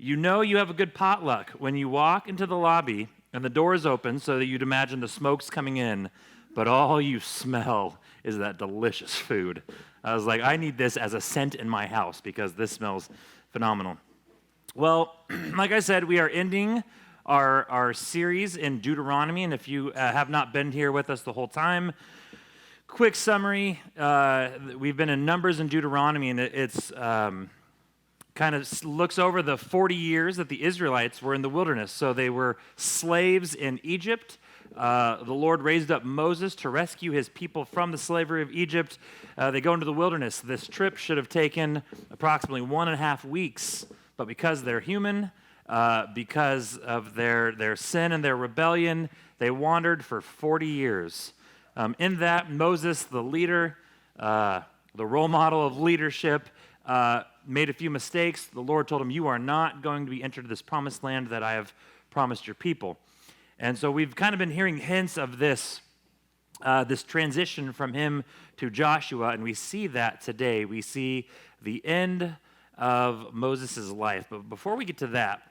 You know you have a good potluck when you walk into the lobby and the door is open so that you'd imagine the smoke's coming in, but all you smell is that delicious food. I was like, I need this as a scent in my house because this smells phenomenal. Well, like I said, we are ending our series in Deuteronomy, and if you have not been here with us the whole time, quick summary, we've been in Numbers and Deuteronomy, and it's kind of looks over the 40 years that the Israelites were in the wilderness. So they were slaves in Egypt. The Lord raised up Moses to rescue his people from the slavery of Egypt. They go into the wilderness. This trip should have taken approximately 1.5 weeks, but because they're human, because of their sin and their rebellion, they wandered for 40 years. In that, Moses, the leader, the role model of leadership, made a few mistakes. The Lord told him, you are not going to be entered this promised land that I have promised your people. And so we've kind of been hearing hints of this transition from him to Joshua, and we see that today. We see the end of Moses' life. But before we get to that,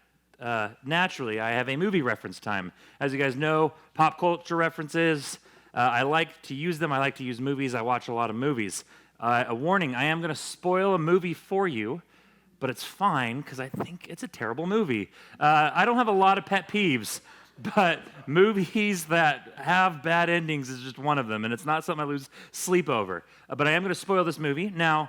naturally, I have a movie reference time. As you guys know, pop culture references, I like to use them. I like to use movies. I watch a lot of movies. A warning, I am going to spoil a movie for you, but it's fine because I think it's a terrible movie. I don't have a lot of pet peeves, but movies that have bad endings is just one of them, and it's not something I lose sleep over. But I am going to spoil this movie. Now,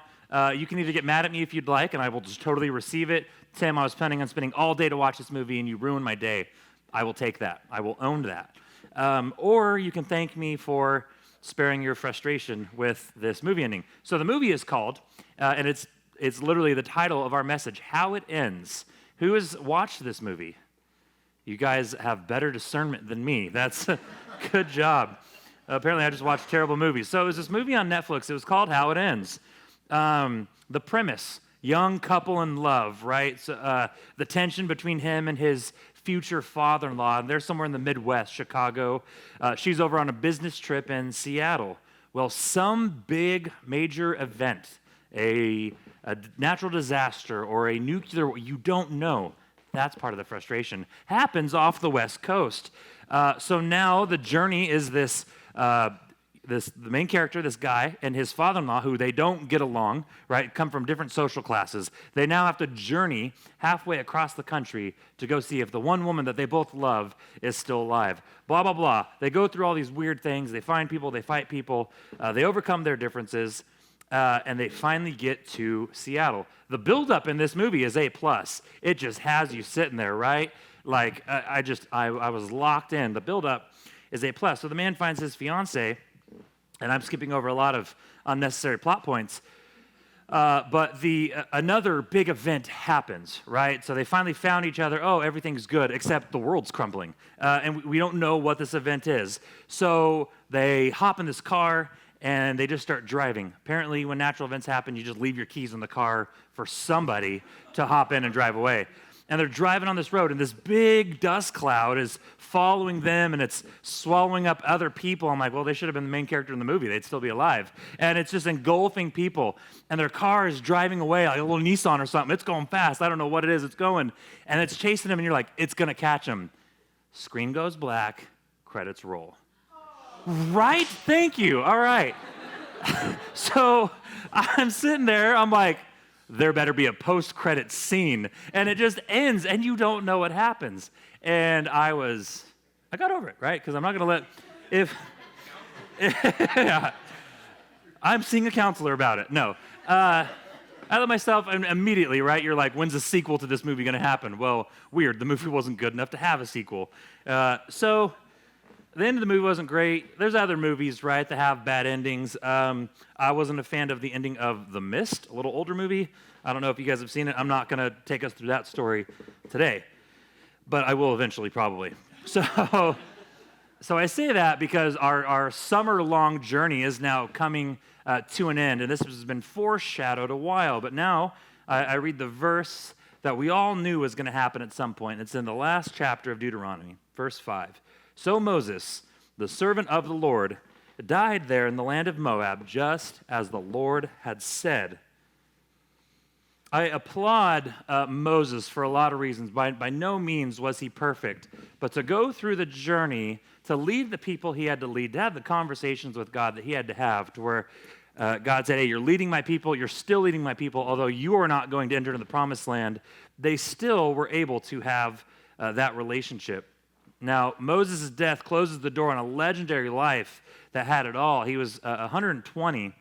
you can either get mad at me if you'd like, and I will just totally receive it. Tim, I was planning on spending all day to watch this movie, and you ruined my day. I will take that. I will own that. Or you can thank me for sparing your frustration with this movie ending. So the movie is called, and it's literally the title of our message, How It Ends. Who has watched this movie? You guys have better discernment than me. That's a good job. Apparently I just watched terrible movies. So it was this movie on Netflix. It was called How It Ends. The premise, young couple in love, right? So, the tension between him and his future father-in-law, and they're somewhere in the Midwest, Chicago. She's over on a business trip in Seattle. Well, some big major event, a natural disaster or a nuclear, you don't know, that's part of the frustration, happens off the West Coast. So now the journey is the main character, this guy, and his father-in-law, who they don't get along, right, come from different social classes. They now have to journey halfway across the country to go see if the one woman that they both love is still alive. Blah, blah, blah. They go through all these weird things. They find people. They fight people. They overcome their differences, and they finally get to Seattle. The buildup in this movie is A+. It just has you sitting there, right? Like, I was locked in. The buildup is A+. So the man finds his fiancée, and I'm skipping over a lot of unnecessary plot points. But another big event happens, right? So they finally found each other. Oh, everything's good, except the world's crumbling. And we don't know what this event is. So they hop in this car, and they just start driving. Apparently, when natural events happen, you just leave your keys in the car for somebody to hop in and drive away. And they're driving on this road, and this big dust cloud is following them, and it's swallowing up other people. I'm like, well, they should have been the main character in the movie. They'd still be alive. And it's just engulfing people, and their car is driving away, like a little Nissan or something. It's going fast. I don't know what it is. It's going, and it's chasing them, and you're like, it's going to catch them. Screen goes black, credits roll. Right? Thank you. All right. So I'm sitting there. I'm like, there better be a post-credit scene. And it just ends, and you don't know what happens. And I got over it, right? Because I'm not going to yeah. I'm seeing a counselor about it. No. I let myself, and immediately, right, you're like, when's a sequel to this movie going to happen? Well, weird. The movie wasn't good enough to have a sequel. So the end of the movie wasn't great. There's other movies, right, that have bad endings. I wasn't a fan of the ending of The Mist, a little older movie. I don't know if you guys have seen it. I'm not going to take us through that story today, but I will eventually probably. So I say that because our summer-long journey is now coming to an end, and this has been foreshadowed a while, but now I read the verse that we all knew was going to happen at some point. It's in the last chapter of Deuteronomy, verse 5. So Moses, the servant of the Lord, died there in the land of Moab, just as the Lord had said. I applaud Moses for a lot of reasons. By no means was he perfect, but to go through the journey, to lead the people he had to lead, to have the conversations with God that he had to have, to where God said, hey, you're leading my people, you're still leading my people, although you are not going to enter into the promised land, they still were able to have that relationship. Now, Moses' death closes the door on a legendary life that had it all. He was 120,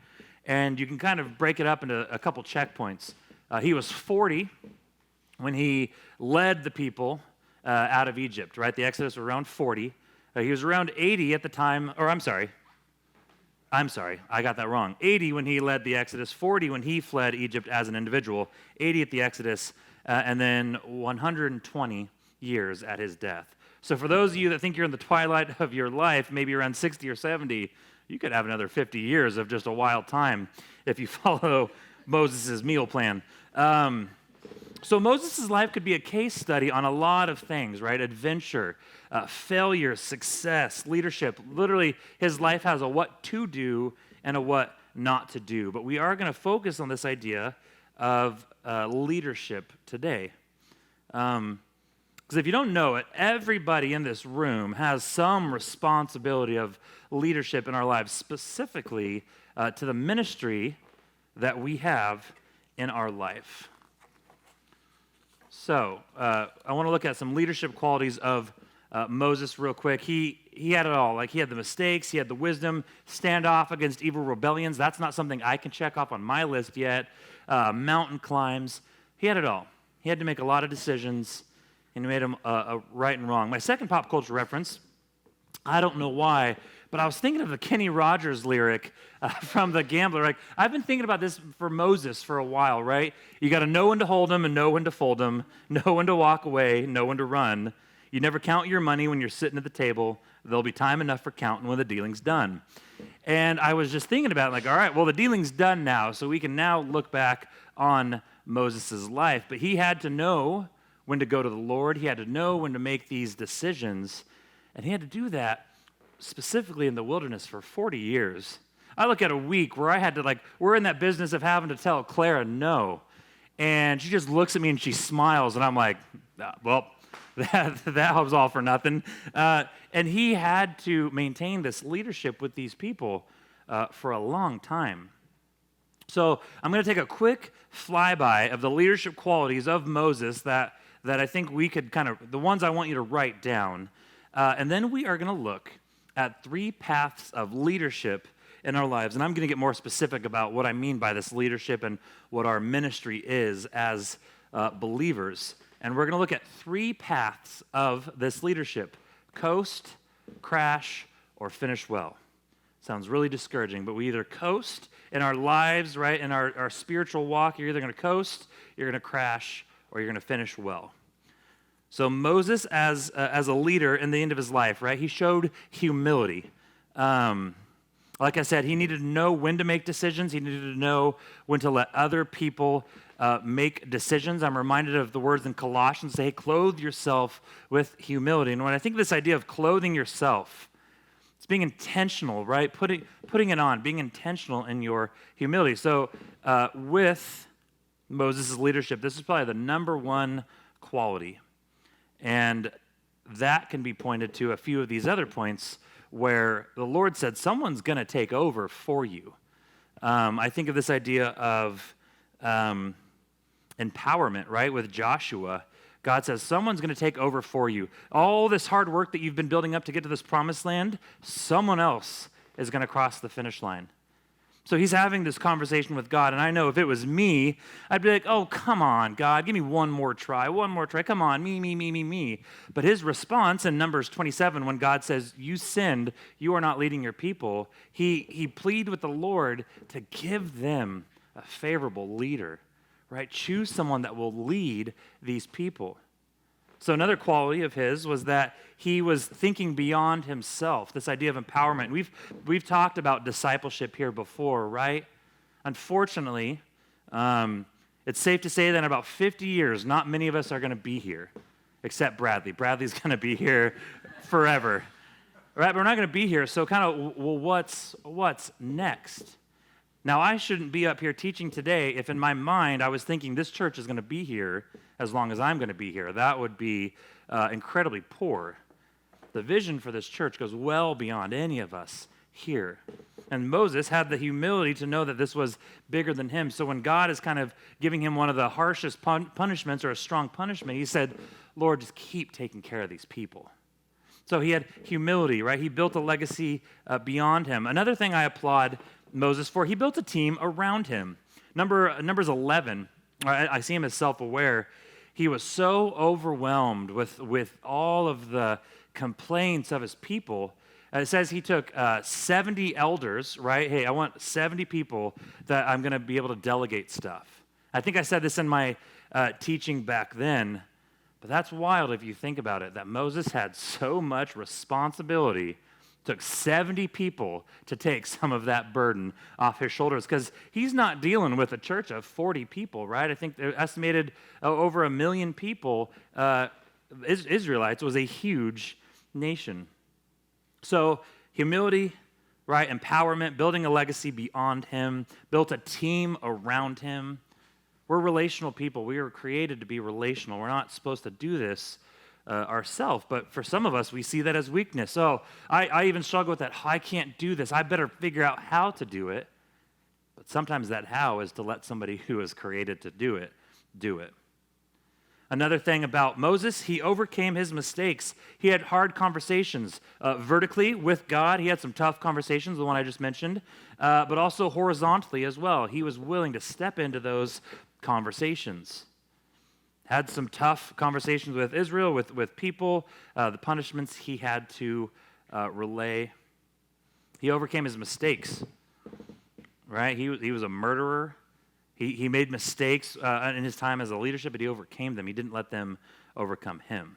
and you can kind of break it up into a couple checkpoints. He was 40 when he led the people out of Egypt, right? The Exodus was around 40. He was around 80 at the time, or I'm sorry, I got that wrong. 80 when he led the Exodus, 40 when he fled Egypt as an individual, 80 at the Exodus, and then 120 years at his death. So for those of you that think you're in the twilight of your life, maybe around 60 or 70, you could have another 50 years of just a wild time if you follow Moses' meal plan. So Moses' life could be a case study on a lot of things, right? Adventure, failure, success, leadership. Literally, his life has a what to do and a what not to do. But we are going to focus on this idea of leadership today. Because if you don't know it, everybody in this room has some responsibility of leadership in our lives, specifically to the ministry that we have in our life. So, I want to look at some leadership qualities of Moses real quick. He had it all. Like, he had the mistakes, he had the wisdom, stand off against evil rebellions. That's not something I can check off on my list yet. Mountain climbs. He had it all. He had to make a lot of decisions, and he made them right and wrong. My second pop culture reference, I don't know why, but I was thinking of the Kenny Rogers lyric from The Gambler. Like, I've been thinking about this for Moses for a while, right? You got to know when to hold them and know when to fold them, know when to walk away, know when to run. You never count your money when you're sitting at the table. There'll be time enough for counting when the dealing's done. And I was just thinking about, like, all right, well, the dealing's done now, so we can now look back on Moses' life. But he had to know when to go to the Lord. He had to know when to make these decisions. And he had to do that specifically in the wilderness for 40 years. I look at a week where I had to, we're in that business of having to tell Clara no. And she just looks at me and she smiles, and I'm like, well, that was all for nothing. And he had to maintain this leadership with these people for a long time. So I'm going to take a quick flyby of the leadership qualities of Moses that I think we could the ones I want you to write down. And then we are going to look at 3 paths of leadership in our lives. And I'm going to get more specific about what I mean by this leadership and what our ministry is as believers. And we're going to look at 3 paths of this leadership: coast, crash, or finish well. Sounds really discouraging, but we either coast in our lives, right, in our spiritual walk. You're either going to coast, you're going to crash, or you're going to finish well. So Moses, as a leader in the end of his life, right, he showed humility. Like I said, he needed to know when to make decisions. He needed to know when to let other people make decisions. I'm reminded of the words in Colossians, say, hey, clothe yourself with humility. And when I think of this idea of clothing yourself, it's being intentional, right? Putting it on, being intentional in your humility. So with Moses' leadership, this is probably the number one quality. And that can be pointed to a few of these other points where the Lord said, someone's going to take over for you. I think of this idea of empowerment, right? With Joshua, God says, someone's going to take over for you. All this hard work that you've been building up to get to this promised land, someone else is going to cross the finish line. So he's having this conversation with God, and I know if it was me, I'd be like, oh, come on, God, give me one more try, come on, me. But his response in Numbers 27, when God says, you sinned, you are not leading your people, he pleaded with the Lord to give them a favorable leader, right? Choose someone that will lead these people. So another quality of his was that he was thinking beyond himself, this idea of empowerment. We've talked about discipleship here before, right? Unfortunately, it's safe to say that in about 50 years, not many of us are going to be here, except Bradley. Bradley's going to be here forever, right? But we're not going to be here, so kind of, well, what's next? Now, I shouldn't be up here teaching today if in my mind I was thinking this church is going to be here as long as I'm going to be here. That would be incredibly poor. The vision for this church goes well beyond any of us here. And Moses had the humility to know that this was bigger than him. So when God is kind of giving him one of the harshest punishments or a strong punishment, he said, Lord, just keep taking care of these people. So he had humility, right? He built a legacy beyond him. Another thing I applaud Moses for, he built a team around him. Numbers 11, I see him as self-aware. He was so overwhelmed with all of the complaints of his people. It says he took 70 elders, right? Hey, I want 70 people that I'm going to be able to delegate stuff. I think I said this in my teaching back then, but that's wild if you think about it, that Moses had so much responsibility, took 70 people to take some of that burden off his shoulders, because he's not dealing with a church of 40 people, right? I think they're estimated over 1 million people. Israelites was a huge nation. So humility, right, empowerment, building a legacy beyond him, built a team around him. We're relational people. We were created to be relational. We're not supposed to do this ourselves, but for some of us, we see that as weakness. So I even struggle with that. I can't do this. I better figure out how to do it. But sometimes that how is to let somebody who is created to do it. Another thing about Moses, he overcame his mistakes. He had hard conversations vertically with God. He had some tough conversations, the one I just mentioned, but also horizontally as well. He was willing to step into those conversations. Had some tough conversations with Israel, with people, the punishments he had to relay. He overcame his mistakes, right? He was a murderer. He made mistakes in his time as a leadership, but he overcame them. He didn't let them overcome him.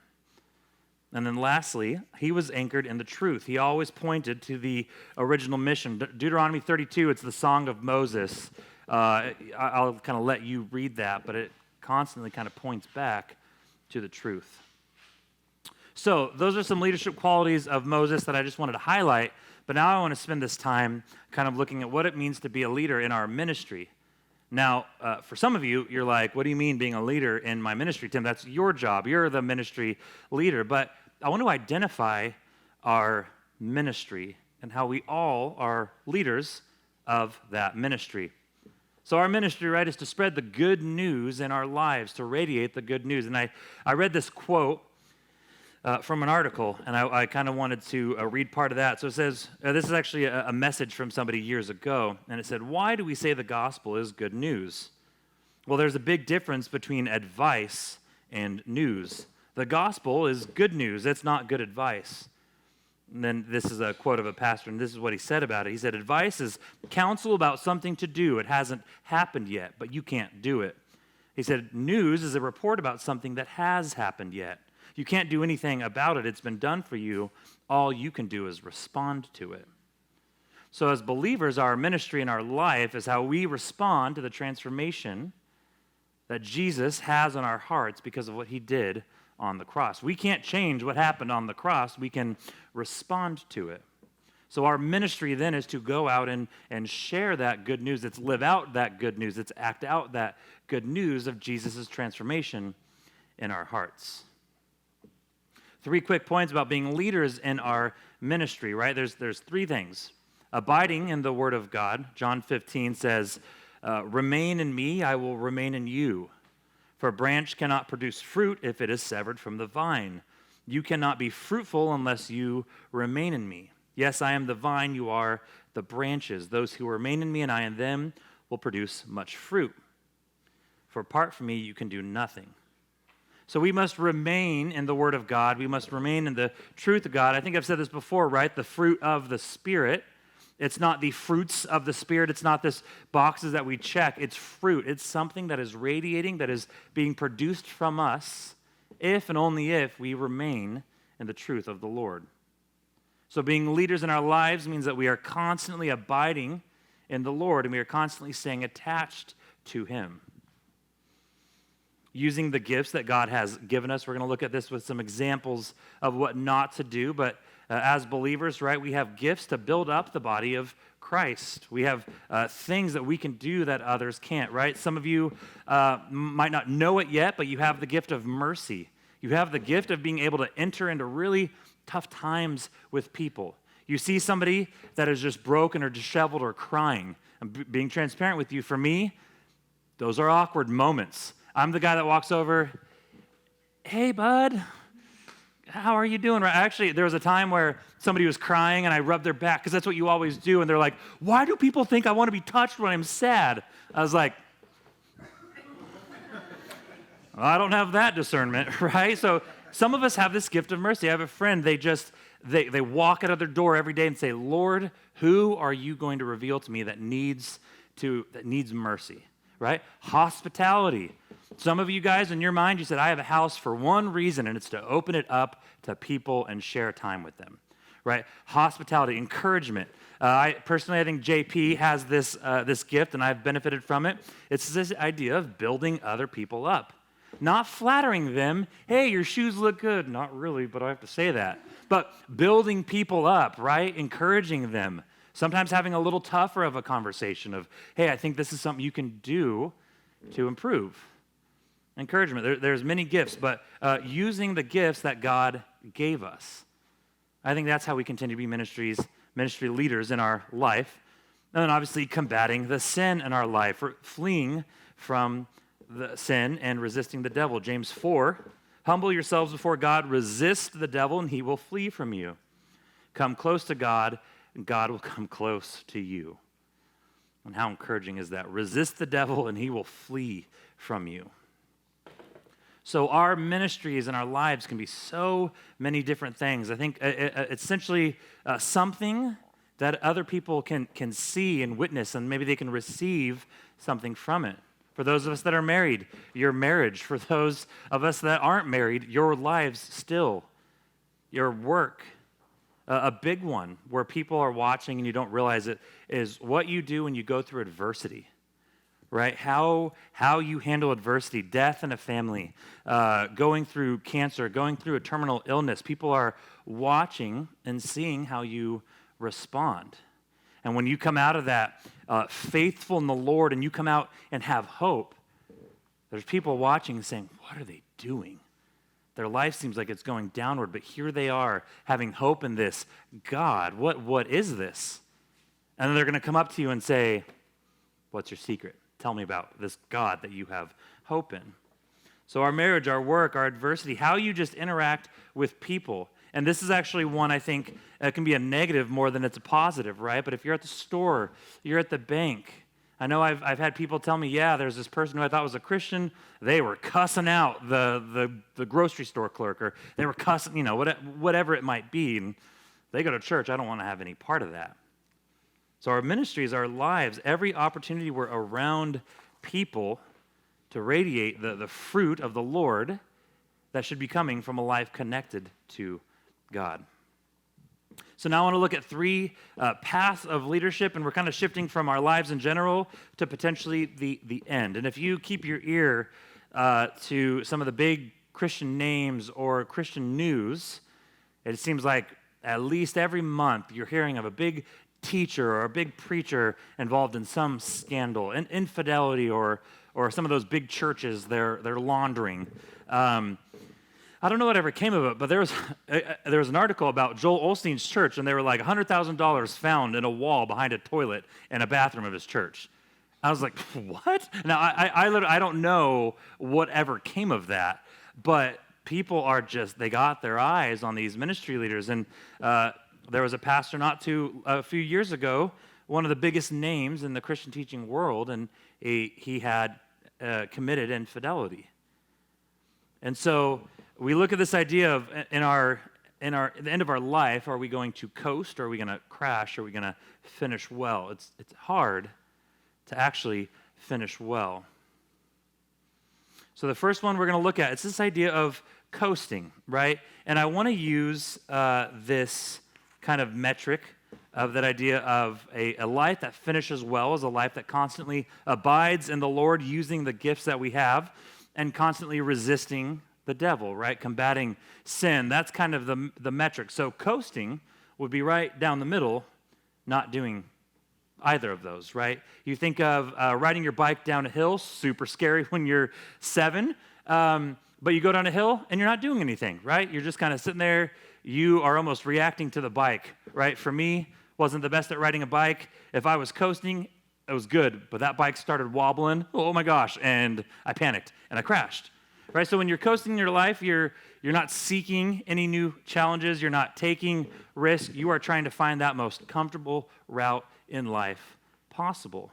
And then lastly, he was anchored in the truth. He always pointed to the original mission. Deuteronomy 32, it's the Song of Moses. I'll kind of let you read that, but it constantly kind of points back to the truth. So those are some leadership qualities of Moses that I just wanted to highlight, but now I want to spend this time kind of looking at what it means to be a leader in our ministry. Now, for some of you, you're like, what do you mean being a leader in my ministry, Tim? That's your job. You're the ministry leader. But I want to identify our ministry and how we all are leaders of that ministry. So our ministry, right, is to spread the good news in our lives, to radiate the good news. And I read this quote from an article, and I kind of wanted to read part of that. So it says, this is actually a message from somebody years ago, and it said, why do we say the gospel is good news? Well, there's a big difference between advice and news. The gospel is good news. It's not good advice. And then this is a quote of a pastor, and this is what he said about it. He said, advice is counsel about something to do. It hasn't happened yet, but you can't do it. He said, news is a report about something that has happened yet. You can't do anything about it. It's been done for you. All you can do is respond to it. So as believers, our ministry and our life is how we respond to the transformation that Jesus has on our hearts because of what he did on the cross. We can't change what happened on the cross. We can respond to it. So our ministry then is to go out and share that good news. It's live out that good news. It's act out that good news of Jesus' transformation in our hearts. 3 quick points about being leaders in our ministry, right? There's 3 things. Abiding in the Word of God. John 15 says, remain in me, I will remain in you. For a branch cannot produce fruit if it is severed from the vine. You cannot be fruitful unless you remain in me. Yes, I am the vine, you are the branches. Those who remain in me and I in them will produce much fruit. For apart from me, you can do nothing. So we must remain in the Word of God. We must remain in the truth of God. I think I've said this before, right? The fruit of the Spirit. It's not the fruits of the Spirit. It's not this boxes that we check. It's fruit. It's something that is radiating, that is being produced from us if and only if we remain in the truth of the Lord. So being leaders in our lives means that we are constantly abiding in the Lord and we are constantly staying attached to Him. Using the gifts that God has given us. We're going to look at this with some examples of what not to do. But as believers, right, we have gifts to build up the body of Christ. We have things that we can do that others can't, right? Some of you might not know it yet, but you have the gift of mercy. You have the gift of being able to enter into really tough times with people. You see somebody that is just broken or disheveled or crying. I'm being transparent with you. For me, those are awkward moments. I'm the guy that walks over, hey, bud, how are you doing? Actually, there was a time where somebody was crying and I rubbed their back because that's what you always do. And they're like, why do people think I want to be touched when I'm sad? I was like, I don't have that discernment, right? So some of us have this gift of mercy. I have a friend, they walk out of their door every day and say, Lord, who are you going to reveal to me that needs mercy, right? Hospitality. Some of you guys, in your mind, you said, I have a house for one reason, and it's to open it up to people and share time with them, right? Hospitality, encouragement. I think JP has this gift, and I've benefited from it. It's this idea of building other people up, not flattering them. Hey, your shoes look good. Not really, but I have to say that. But building people up, right? Encouraging them. Sometimes having a little tougher of a conversation of, hey, I think this is something you can do to improve. Encouragement. There's many gifts, but using the gifts that God gave us. I think that's how we continue to be ministry leaders in our life. And then obviously combating the sin in our life, or fleeing from the sin and resisting the devil. James 4, humble yourselves before God, resist the devil, and he will flee from you. Come close to God, and God will come close to you. And how encouraging is that? Resist the devil, and he will flee from you. So our ministries and our lives can be so many different things. I think essentially something that other people can see and witness, and maybe they can receive something from it. For those of us that are married, your marriage. For those of us that aren't married, your lives still. Your work. A big one where people are watching and you don't realize it is what you do when you go through adversity. Right? How you handle adversity, death in a family, going through cancer, going through a terminal illness. People are watching and seeing how you respond. And when you come out of that faithful in the Lord and you come out and have hope, there's people watching and saying, what are they doing? Their life seems like it's going downward, but here they are having hope in this God. What is this? And then they're going to come up to you and say, what's your secret? Tell me about this God that you have hope in. So our marriage, our work, our adversity, how you just interact with people. And this is actually one I think can be a negative more than it's a positive, right? But if you're at the store, you're at the bank. I know I've had people tell me, yeah, there's this person who I thought was a Christian. They were cussing out the grocery store clerk, or they were cussing, whatever it might be. And they go to church. I don't want to have any part of that. So our ministries, our lives, every opportunity we're around people to radiate the fruit of the Lord that should be coming from a life connected to God. So now I want to look at three paths of leadership, and we're kind of shifting from our lives in general to potentially the end. And if you keep your ear to some of the big Christian names or Christian news, it seems like at least every month you're hearing of a big teacher or a big preacher involved in some scandal, infidelity, or some of those big churches they're laundering. I don't know whatever came of it, but there was an article about Joel Osteen's church, and they were like $100,000 found in a wall behind a toilet in a bathroom of his church. I was like, what? Now, I don't know whatever came of that, but people are they got their eyes on these ministry leaders. And there was a pastor a few years ago, one of the biggest names in the Christian teaching world, and he had committed infidelity. And so we look at this idea of at the end of our life, are we going to coast, or are we going to crash, or are we going to finish well? It's hard to actually finish well. So the first one we're going to look at, it's this idea of coasting, right? And I want to use this kind of metric of that idea of a life that finishes well is a life that constantly abides in the Lord, using the gifts that we have, and constantly resisting the devil, right? Combating sin. That's kind of the metric. So coasting would be right down the middle, not doing either of those, right? You think of riding your bike down a hill, super scary when you're 7, but you go down a hill and you're not doing anything, right? You're just kind of sitting there. You are almost reacting to the bike, right? For me, wasn't the best at riding a bike. If I was coasting, it was good, but that bike started wobbling. Oh my gosh, and I panicked and I crashed. Right? So when you're coasting in your life, you're not seeking any new challenges, you're not taking risks, you are trying to find that most comfortable route in life possible.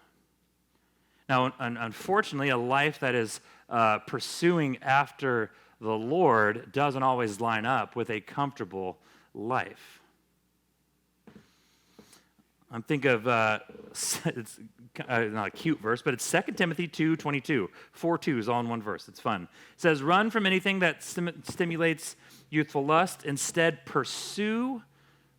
Now, unfortunately, a life that is pursuing after the Lord doesn't always line up with a comfortable life. I'm thinking of, it's not a cute verse, but it's 2 Timothy 2:22. 4 twos all in one verse. It's fun. It says, run from anything that stimulates youthful lust. Instead, pursue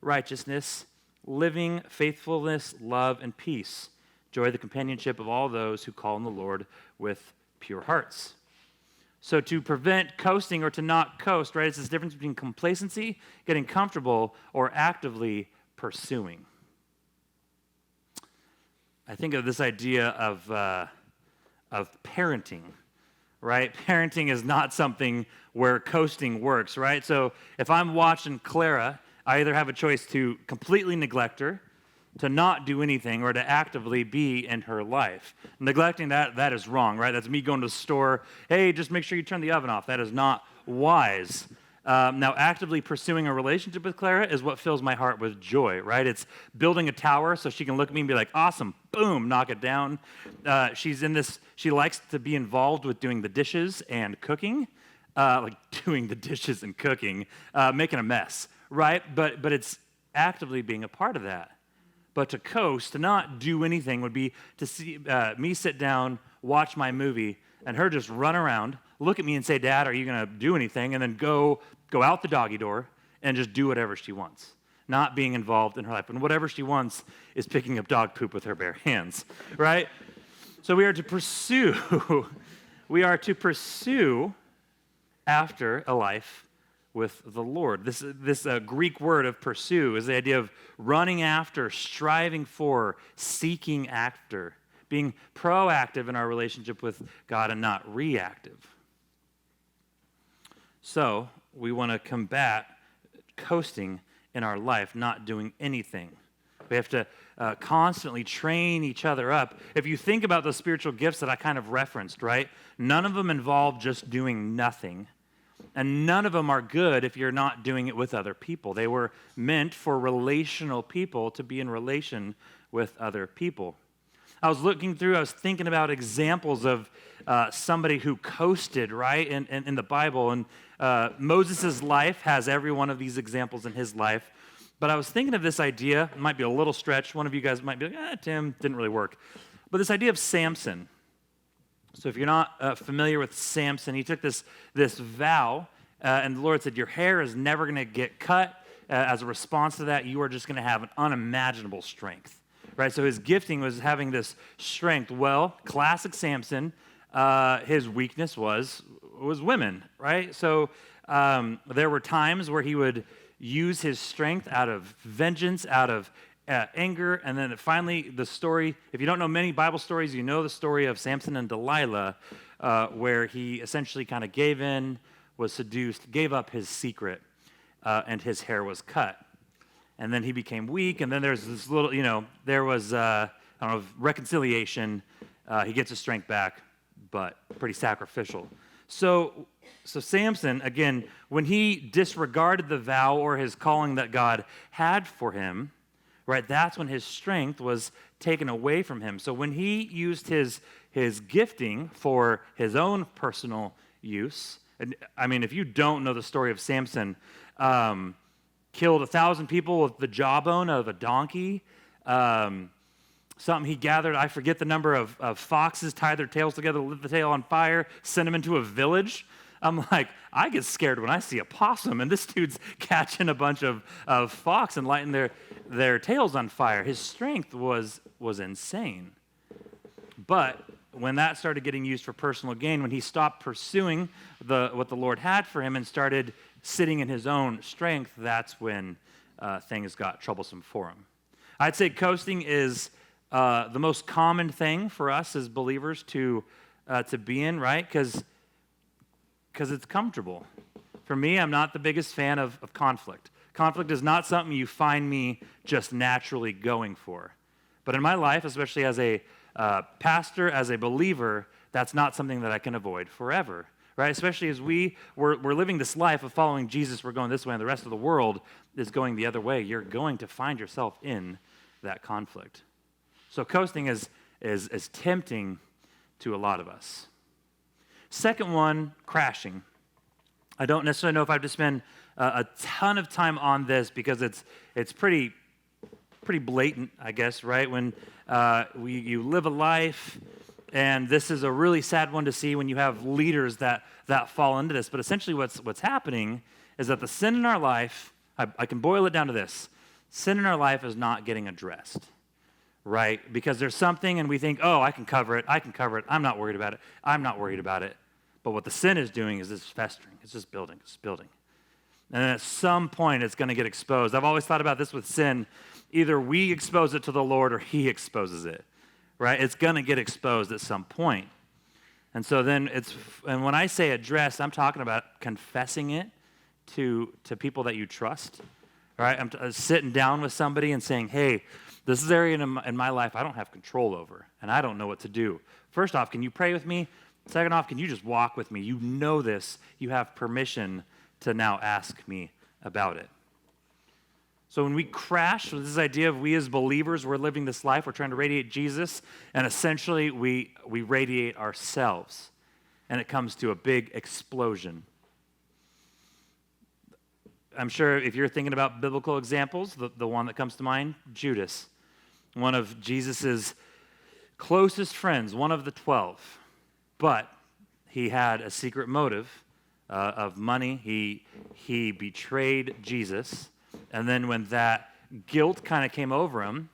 righteousness, living faithfulness, love, and peace. Enjoy the companionship of all those who call on the Lord with pure hearts. So to prevent coasting or to not coast, right, it's this difference between complacency, getting comfortable, or actively pursuing. I think of this idea of parenting, right? Parenting is not something where coasting works, right? So if I'm watching Clara, I either have a choice to completely neglect her, to not do anything, or to actively be in her life. Neglecting that is wrong, right? That's me going to the store, hey, just make sure you turn the oven off. That is not wise. Now, actively pursuing a relationship with Clara is what fills my heart with joy, right? It's building a tower so she can look at me and be like, awesome, boom, knock it down. She likes to be involved with doing the dishes and cooking, making a mess, right? But it's actively being a part of that. But to coast, to not do anything, would be to see me sit down, watch my movie, and her just run around, look at me and say, Dad, are you going to do anything? And then go out the doggy door and just do whatever she wants, not being involved in her life. And whatever she wants is picking up dog poop with her bare hands, right? So we are to pursue after a life with the Lord. This Greek word of pursue is the idea of running after, striving for, seeking after, being proactive in our relationship with God and not reactive. So we want to combat coasting in our life, not doing anything. We have to constantly train each other up. If you think about the spiritual gifts that I kind of referenced, right? None of them involve just doing nothing. And none of them are good if you're not doing it with other people. They were meant for relational people to be in relation with other people. I was thinking about examples of somebody who coasted, right, in the Bible. And Moses' life has every one of these examples in his life. But I was thinking of this idea. It might be a little stretch. One of you guys might be like, Tim, didn't really work. But this idea of Samson. So if you're not familiar with Samson, he took this vow, and the Lord said, your hair is never going to get cut. As a response to that, you are just going to have an unimaginable strength. Right, so his gifting was having this strength. Well, classic Samson, his weakness was women, right? So there were times where he would use his strength out of vengeance, out of anger, and then finally the story, if you don't know many Bible stories, you know the story of Samson and Delilah, where he essentially kind of gave in, was seduced, gave up his secret, and his hair was cut. And then he became weak, and then there's this little, there was, reconciliation. He gets his strength back, but pretty sacrificial. So Samson, again, when he disregarded the vow or his calling that God had for him, right, that's when his strength was taken away from him. So when he used his gifting for his own personal use, and I mean, if you don't know the story of Samson, killed 1,000 people with the jawbone of a donkey. Something he gathered, I forget the number of foxes, tied their tails together, lit the tail on fire, sent them into a village. I'm like, I get scared when I see a possum, and this dude's catching a bunch of fox and lighting their tails on fire. His strength was insane. But when that started getting used for personal gain, when he stopped pursuing what the Lord had for him and started sitting in his own strength, that's when things got troublesome for him. I'd say coasting is the most common thing for us as believers to be in, right? Because it's comfortable. For me, I'm not the biggest fan of conflict. Conflict is not something you find me just naturally going for. But in my life, especially as a pastor, as a believer, that's not something that I can avoid forever, right? Especially as we're living this life of following Jesus, we're going this way, and the rest of the world is going the other way. You're going to find yourself in that conflict. So coasting is tempting to a lot of us. Second one, crashing. I don't necessarily know if I have to spend a ton of time on this because it's pretty blatant, I guess, right? When you live a life, and this is a really sad one to see when you have leaders that fall into this. But essentially what's happening is that the sin in our life, I can boil it down to this. Sin in our life is not getting addressed, right? Because there's something and we think, oh, I can cover it, I'm not worried about it. But what the sin is doing is it's festering, it's just building. And then at some point it's going to get exposed. I've always thought about this with sin. Either we expose it to the Lord or he exposes it, right? It's going to get exposed at some point. And so then and when I say address, I'm talking about confessing it to people that you trust, right? I'm sitting down with somebody and saying, hey, this is an area in my life I don't have control over, and I don't know what to do. First off, can you pray with me? Second off, can you just walk with me? You know this. You have permission to now ask me about it. So when we crash with this idea of we as believers, we're living this life, we're trying to radiate Jesus, and essentially we radiate ourselves, and it comes to a big explosion. I'm sure if you're thinking about biblical examples, the one that comes to mind, Judas, one of Jesus's closest friends, one of the 12. But he had a secret motive of money. He betrayed Jesus. And then when that guilt kind of came over him,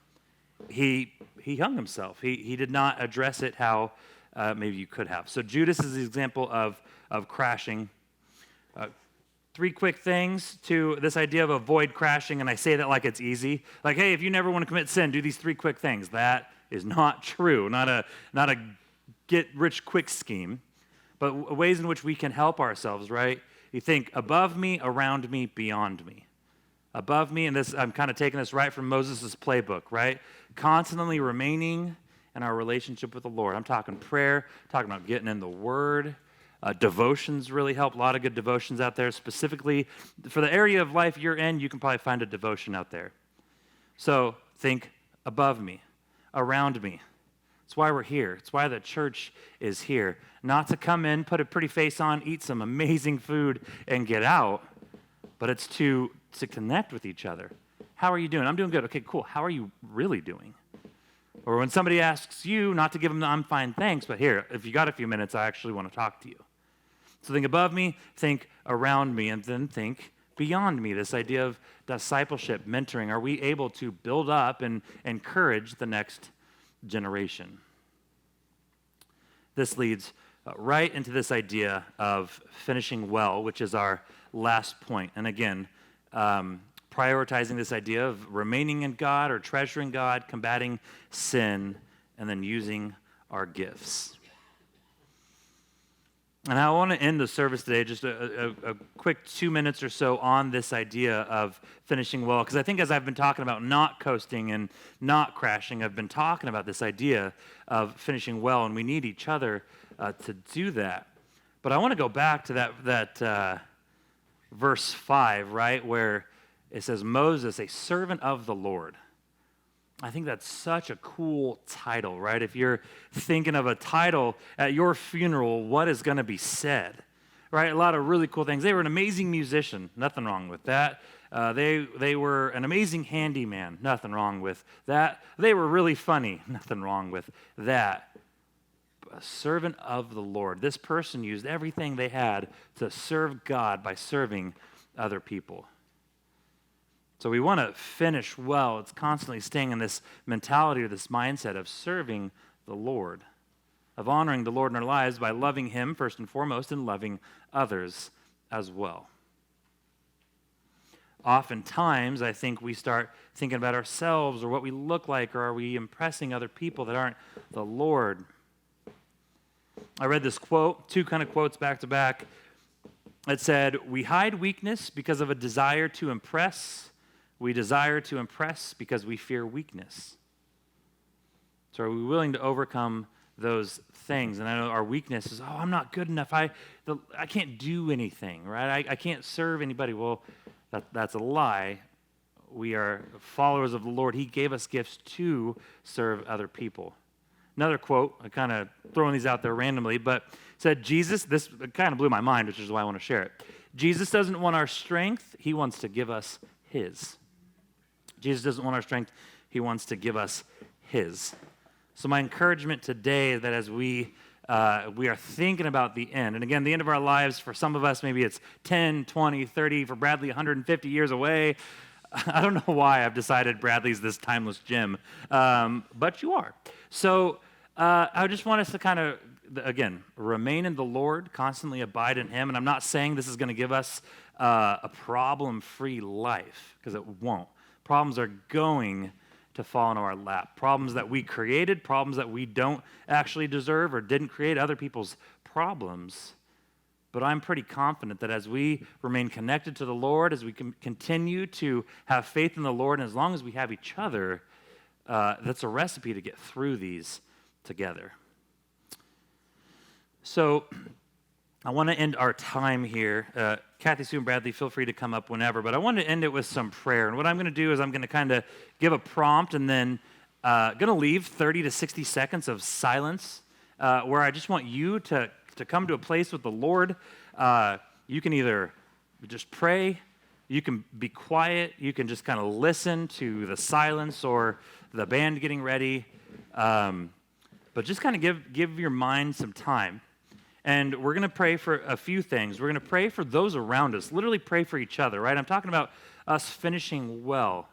he hung himself. He did not address it how maybe you could have. So Judas is the example of crashing. 3 quick things to this idea of avoid crashing, and I say that like it's easy. Like, hey, if you never want to commit sin, do these 3 quick things. That is not true. Not a get-rich-quick scheme, but ways in which we can help ourselves, right? You think above me, around me, beyond me. Above me, and this I'm kind of taking this right from Moses' playbook, right? Constantly remaining in our relationship with the Lord. I'm talking prayer, talking about getting in the Word. Devotions really help. A lot of good devotions out there. Specifically, for the area of life you're in, you can probably find a devotion out there. So think above me, around me. It's why we're here. It's why the church is here. Not to come in, put a pretty face on, eat some amazing food, and get out, but it's to connect with each other. How are you doing? I'm doing good. Okay, cool. How are you really doing? Or when somebody asks you, not to give them the I'm fine, thanks, but here, if you got a few minutes, I actually want to talk to you. So think above me, think around me, and then think beyond me, this idea of discipleship, mentoring. Are we able to build up and encourage the next generation? This leads right into this idea of finishing well, which is our last point. And again, prioritizing this idea of remaining in God or treasuring God, combating sin, and then using our gifts. And I want to end the service today, just a quick 2 minutes or so on this idea of finishing well, because I think as I've been talking about not coasting and not crashing, I've been talking about this idea of finishing well, and we need each other to do that. But I want to go back to that verse 5, right, where it says, Moses, a servant of the Lord. I think that's such a cool title, right? If you're thinking of a title at your funeral, what is going to be said, right? A lot of really cool things. They were an amazing musician. Nothing wrong with that. They were an amazing handyman. Nothing wrong with that. They were really funny. Nothing wrong with that. A servant of the Lord. This person used everything they had to serve God by serving other people. So we want to finish well. It's constantly staying in this mentality or this mindset of serving the Lord, of honoring the Lord in our lives by loving Him first and foremost and loving others as well. oftentimes I think we start thinking about ourselves or what we look like, or are we impressing other people that aren't the Lord? I read this quote, two kind of quotes back to back. It said, "We hide weakness because of a desire to impress. We desire to impress because we fear weakness." So are we willing to overcome those things? And I know our weakness is, I'm not good enough. I can't do anything, right? I can't serve anybody. Well, that's a lie. We are followers of the Lord. He gave us gifts to serve other people. Another quote, I kind of throwing these out there randomly, but said, this kind of blew my mind, which is why I want to share it. Jesus doesn't want our strength. He wants to give us his. Jesus doesn't want our strength. He wants to give us his. So my encouragement today is that as we are thinking about the end, and again, the end of our lives, for some of us, maybe it's 10, 20, 30, for Bradley, 150 years away. I don't know why I've decided Bradley's this timeless gem, but you are. So I just want us to kind of, again, remain in the Lord, constantly abide in him, and I'm not saying this is going to give us a problem-free life, because it won't. Problems are going to fall into our lap. Problems that we created, problems that we don't actually deserve or didn't create, other people's problems. But I'm pretty confident that as we remain connected to the Lord, as we continue to have faith in the Lord, and as long as we have each other, that's a recipe to get through these together. So I want to end our time here. Kathy, Sue, and Bradley, feel free to come up whenever, but I want to end it with some prayer. And what I'm going to do is I'm going to kind of give a prompt and then going to leave 30 to 60 seconds of silence where I just want you to come to a place with the Lord. You can either just pray, you can be quiet, you can just kind of listen to the silence or the band getting ready, but just kind of give your mind some time. And we're going to pray for a few things. We're going to pray for those around us, literally pray for each other, right? I'm talking about us finishing well.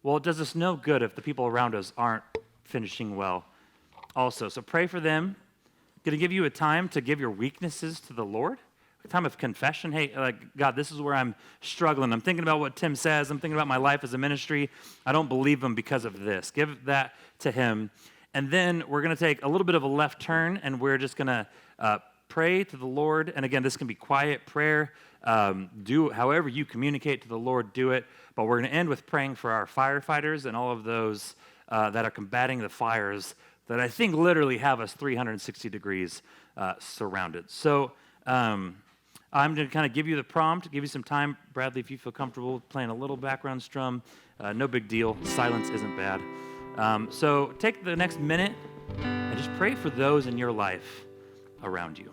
Well, it does us no good if the people around us aren't finishing well also. So pray for them. Going to give you a time to give your weaknesses to the Lord, a time of confession. Hey, God, this is where I'm struggling. I'm thinking about what Tim says. I'm thinking about my life as a ministry. I don't believe him because of this. Give that to him. And then we're going to take a little bit of a left turn, and we're just going to pray to the Lord. And again, this can be quiet prayer. Do however you communicate to the Lord, do it. But we're going to end with praying for our firefighters and all of those that are combating the fires that I think literally have us 360 degrees surrounded. So I'm going to kind of give you the prompt, give you some time. Bradley, if you feel comfortable playing a little background strum, no big deal. Silence isn't bad. So take the next minute and just pray for those in your life around you.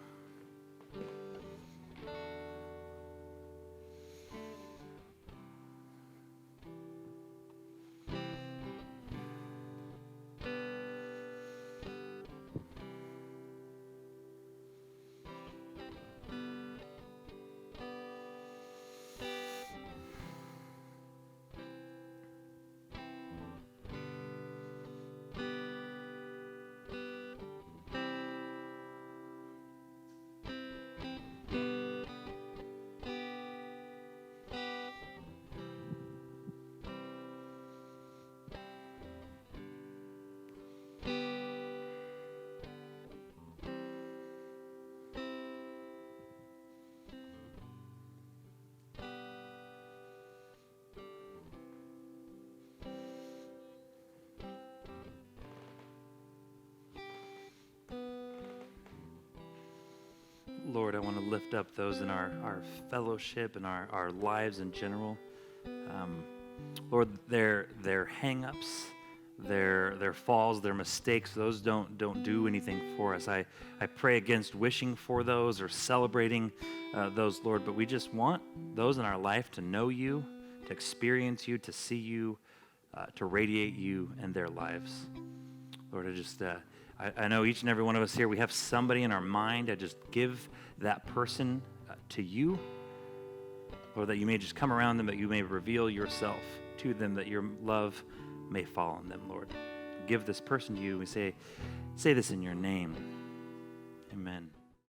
Lord, I want to lift up those in our fellowship and our lives in general. Lord, their hang-ups, their falls, their mistakes, those don't do anything for us. I pray against wishing for those or celebrating those, Lord, but we just want those in our life to know you, to experience you, to see you, to radiate you in their lives. Lord, I know each and every one of us here, we have somebody in our mind. I just give that person to you, or that you may just come around them, that you may reveal yourself to them, that your love may fall on them, Lord. Give this person to you. We say this in your name. Amen.